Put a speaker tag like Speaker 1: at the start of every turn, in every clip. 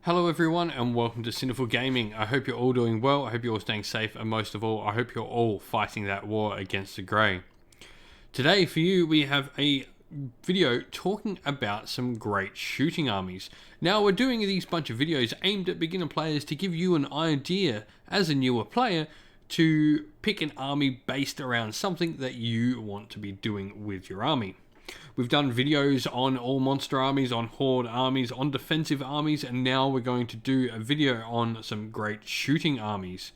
Speaker 1: Hello everyone and welcome to Sinful Gaming. I hope you're all doing well, I hope you're all staying safe, and most of all, I hope you're all fighting that war against the grey. Today for you we have a video talking about some great shooting armies. Now we're doing these bunch of videos aimed at beginner players to give you an idea as a newer player to pick an army based around something that you want to be doing with your army. We've done videos on all monster armies, on horde armies, on defensive armies, and now we're going to do a video on some great shooting armies.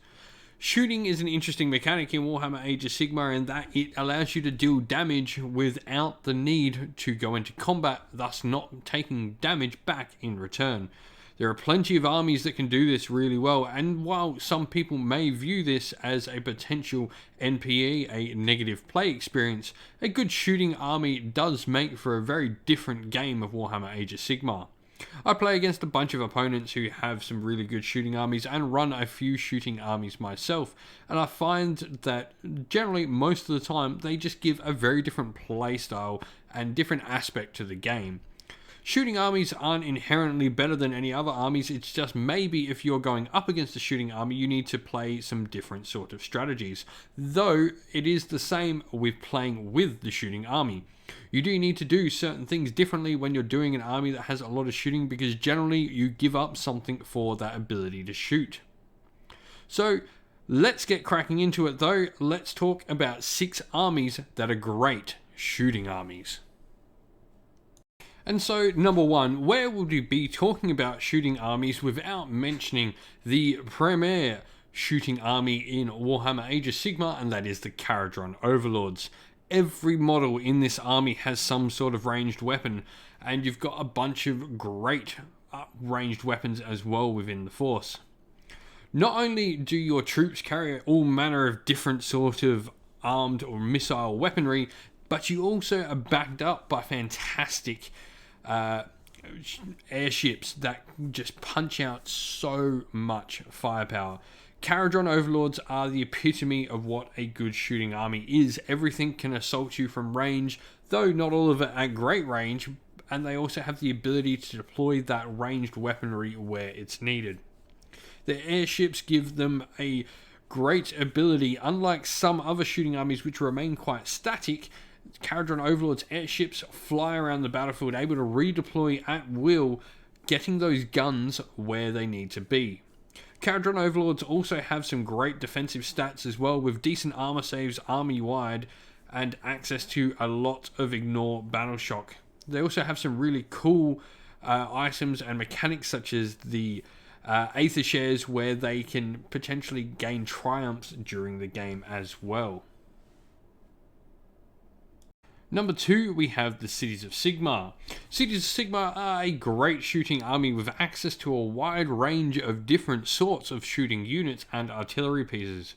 Speaker 1: Shooting is an interesting mechanic in Warhammer Age of Sigmar in that it allows you to deal damage without the need to go into combat, thus not taking damage back in return. There are plenty of armies that can do this really well, and while some people may view this as a potential NPE, a negative play experience, a good shooting army does make for a very different game of Warhammer Age of Sigmar. I play against a bunch of opponents who have some really good shooting armies and run a few shooting armies myself, and I find that generally most of the time they just give a very different playstyle and different aspect to the game. Shooting armies aren't inherently better than any other armies, it's just maybe if you're going up against a shooting army you need to play some different sort of strategies. Though it is the same with playing with the shooting army. You do need to do certain things differently when you're doing an army that has a lot of shooting, because generally you give up something for that ability to shoot. So let's get cracking into it though. Let's talk about 6 armies that are great shooting armies. And so, number 1, where would we be talking about shooting armies without mentioning the premier shooting army in Warhammer Age of Sigmar, and that is the Kharadron Overlords. Every model in this army has some sort of ranged weapon, and you've got a bunch of great ranged weapons as well within the force. Not only do your troops carry all manner of different sort of armed or missile weaponry, but you also are backed up by fantastic airships that just punch out so much firepower. Kharadron Overlords are the epitome of what a good shooting army is. Everything can assault you from range, though not all of it at great range, and they also have the ability to deploy that ranged weaponry where it's needed. The airships give them a great ability. Unlike some other shooting armies which remain quite static, Kharadron Overlords airships fly around the battlefield, able to redeploy at will, getting those guns where they need to be. Kharadron Overlords also have some great defensive stats as well, with decent armor saves army-wide and access to a lot of ignore battle shock. They also have some really cool items and mechanics such as the Aether Shares, where they can potentially gain triumphs during the game as well. Number 2, we have the Cities of Sigmar. Cities of Sigmar are a great shooting army with access to a wide range of different sorts of shooting units and artillery pieces.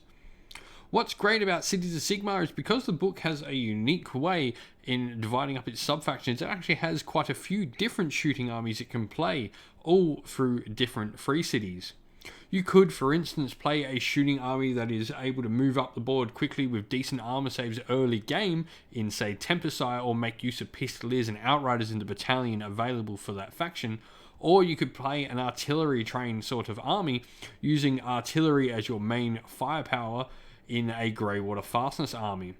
Speaker 1: What's great about Cities of Sigmar is because the book has a unique way in dividing up its sub-factions, it actually has quite a few different shooting armies it can play, all through different free cities. You could, for instance, play a shooting army that is able to move up the board quickly with decent armor saves early game in, say, Tempesire, or make use of Pistoliers and Outriders in the battalion available for that faction. Or you could play an artillery trained sort of army using artillery as your main firepower in a Greywater Fastness army.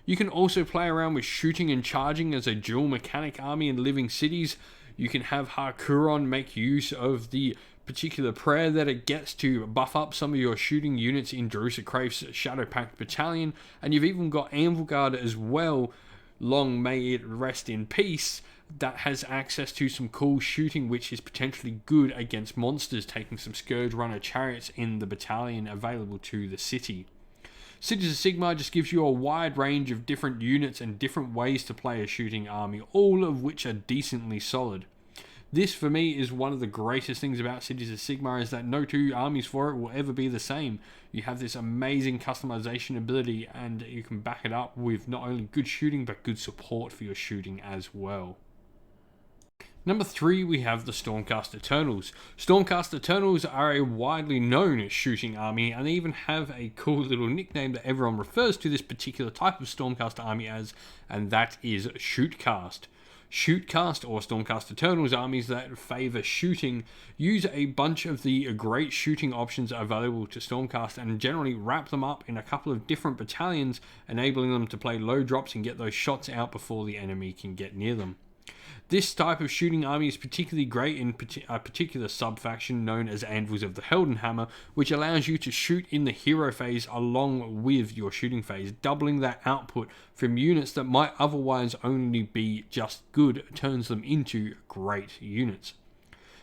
Speaker 1: You can also play around with shooting and charging as a dual mechanic army in Living Cities. You can have Kharadron make use of the particular prayer that it gets to buff up some of your shooting units in Jerusa Kraef's Shadow Pact Battalion, and you've even got Anvilguard as well, long may it rest in peace, that has access to some cool shooting which is potentially good against monsters, taking some Scourge Runner chariots in the battalion available to the city. Cities of Sigmar just gives you a wide range of different units and different ways to play a shooting army, all of which are decently solid. This, for me, is one of the greatest things about Cities of Sigmar, is that no two armies for it will ever be the same. You have this amazing customization ability, and you can back it up with not only good shooting, but good support for your shooting as well. Number 3, we have the Stormcast Eternals. Stormcast Eternals are a widely known shooting army, and they even have a cool little nickname that everyone refers to this particular type of Stormcast army as, and that is Shootcast. Shootcast or Stormcast Eternals armies that favour shooting use a bunch of the great shooting options available to Stormcast and generally wrap them up in a couple of different battalions, enabling them to play low drops and get those shots out before the enemy can get near them. This type of shooting army is particularly great in a particular sub-faction known as Anvils of the Warhmamer, which allows you to shoot in the hero phase along with your shooting phase, doubling that output from units that might otherwise only be just good, turns them into great units.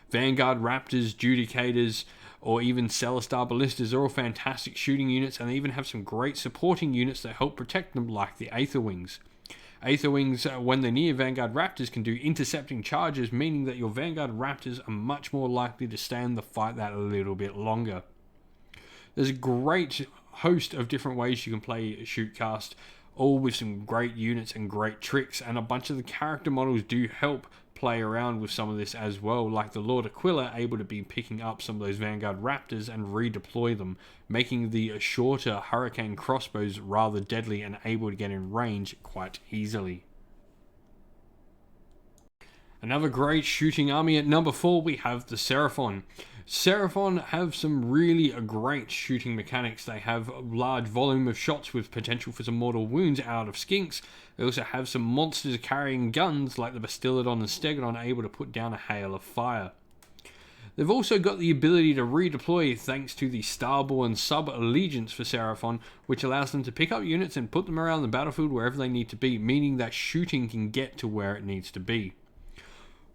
Speaker 1: Vanguard Raptors, Judicators, or even Celestar Ballistas are all fantastic shooting units, and they even have some great supporting units that help protect them, like the Aether Wings. Aether Wings, when they're near Vanguard Raptors, can do intercepting charges, meaning that your Vanguard Raptors are much more likely to stand the fight that a little bit longer. There's a great host of different ways you can play Shootcast, all with some great units and great tricks, and a bunch of the character models do help play around with some of this as well, like the Lord Aquila able to be picking up some of those Vanguard Raptors and redeploy them, making the shorter Hurricane crossbows rather deadly and able to get in range quite easily. Another great shooting army at number 4, we have the Seraphon. Seraphon have some really great shooting mechanics. They have a large volume of shots with potential for some mortal wounds out of skinks. They also have some monsters carrying guns like the Bastiladon and Stegodon, able to put down a hail of fire. They've also got the ability to redeploy thanks to the Starborn sub-allegiance for Seraphon, which allows them to pick up units and put them around the battlefield wherever they need to be, meaning that shooting can get to where it needs to be.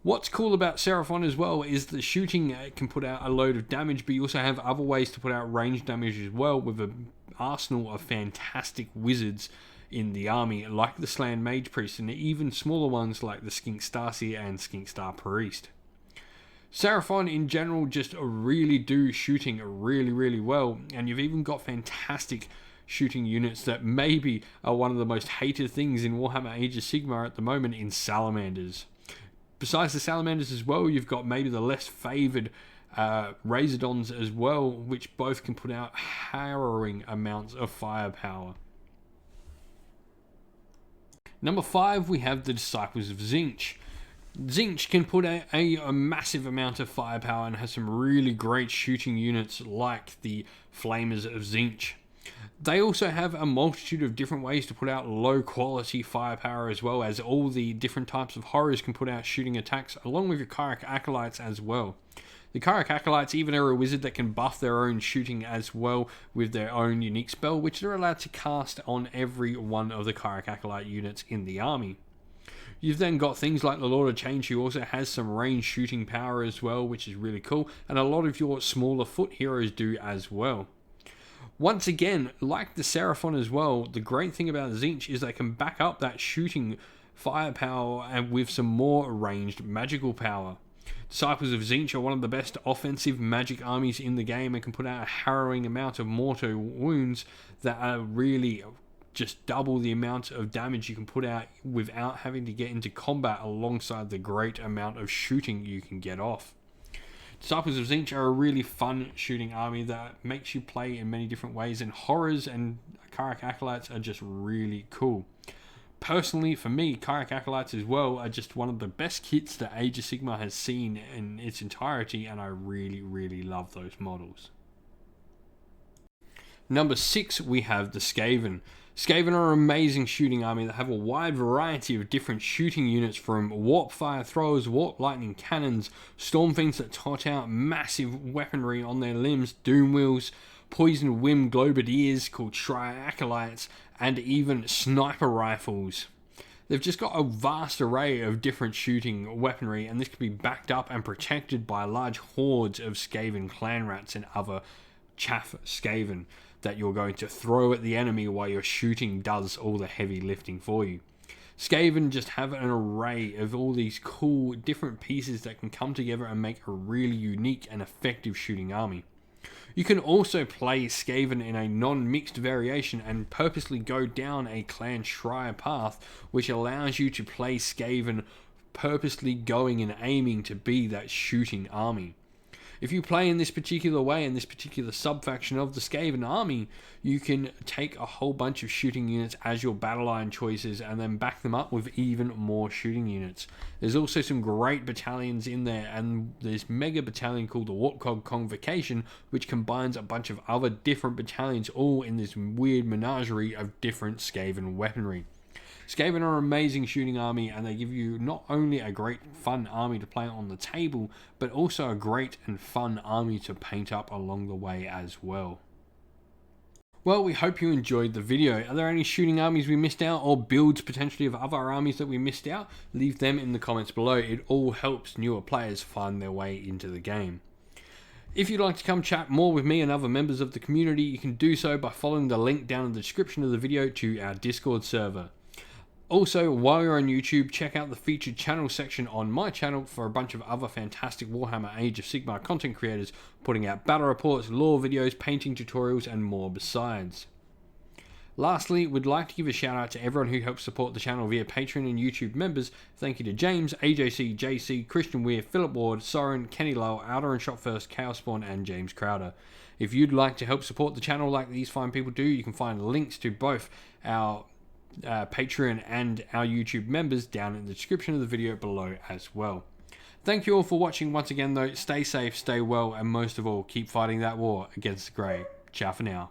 Speaker 1: What's cool about Seraphon as well is the shooting can put out a load of damage, but you also have other ways to put out range damage as well, with an arsenal of fantastic wizards in the army, like the Slan Mage Priest, and even smaller ones like the Skink Starseer and Skink Star Priest. Seraphon in general just really do shooting really well, and you've even got fantastic shooting units that maybe are one of the most hated things in Warhammer Age of Sigmar at the moment in Salamanders. Besides the Salamanders as well, you've got maybe the less favoured Razordons as well, which both can put out harrowing amounts of firepower. Number 5, we have the Disciples of Tzeentch. Tzeentch can put out a massive amount of firepower and has some really great shooting units like the Flamers of Tzeentch. They also have a multitude of different ways to put out low quality firepower, as well as all the different types of horrors can put out shooting attacks, along with your Kharak Acolytes as well. The Kharak Acolytes even are a wizard that can buff their own shooting as well with their own unique spell, which they're allowed to cast on every one of the Kharak Acolyte units in the army. You've then got things like the Lord of Change, who also has some range shooting power as well, which is really cool, and a lot of your smaller foot heroes do as well. Once again, like the Seraphon as well, the great thing about Tzeentch is they can back up that shooting firepower and with some more ranged magical power. Disciples of Tzeentch are one of the best offensive magic armies in the game and can put out a harrowing amount of mortal wounds that are really just double the amount of damage you can put out without having to get into combat, alongside the great amount of shooting you can get off. Disciples of Tzeentch are a really fun shooting army that makes you play in many different ways, and horrors and Kharak Acolytes are just really cool. Personally, for me, Kharak Acolytes as well are just one of the best kits that Age of Sigmar has seen in its entirety, and I really love those models. Number 6, we have the Skaven. Skaven are an amazing shooting army that have a wide variety of different shooting units, from warp fire throwers, warp lightning cannons, storm fiends that tot out massive weaponry on their limbs, doom wheels, poison whim globadiers called Shriya Acolytes, and even sniper rifles. They've just got a vast array of different shooting weaponry, and this can be backed up and protected by large hordes of Skaven clan rats and other chaff Skaven that you're going to throw at the enemy while your shooting does all the heavy lifting for you. Skaven just have an array of all these cool different pieces that can come together and make a really unique and effective shooting army. You can also play Skaven in a non-mixed variation and purposely go down a clan Shriya path, which allows you to play Skaven purposely going and aiming to be that shooting army. If you play in this particular way, in this particular sub-faction of the Skaven army, you can take a whole bunch of shooting units as your battle line choices and then back them up with even more shooting units. There's also some great battalions in there, and there's mega battalion called the Warthog Convocation, which combines a bunch of other different battalions all in this weird menagerie of different Skaven weaponry. Skaven are an amazing shooting army, and they give you not only a great fun army to play on the table, but also a great and fun army to paint up along the way as well. Well, we hope you enjoyed the video. Are there any shooting armies we missed out, or builds potentially of other armies that we missed out? Leave them in the comments below. It all helps newer players find their way into the game. If you'd like to come chat more with me and other members of the community, you can do so by following the link down in the description of the video to our Discord server. Also, while you're on YouTube, check out the featured channel section on my channel for a bunch of other fantastic Warhammer Age of Sigmar content creators putting out battle reports, lore videos, painting tutorials, and more besides. Lastly, we'd like to give a shout out to everyone who helps support the channel via Patreon and YouTube members. Thank you to James, AJC, JC, Christian Weir, Philip Ward, Soren, Kenny Lowell, Outer and Shot First, Chaos Spawn, and James Crowder. If you'd like to help support the channel like these fine people do, you can find links to both our Patreon and our YouTube members down in the description of the video below as well. Thank you all for watching once again though. Stay safe, stay well, and most of all, keep fighting that war against the Grey. Ciao for now.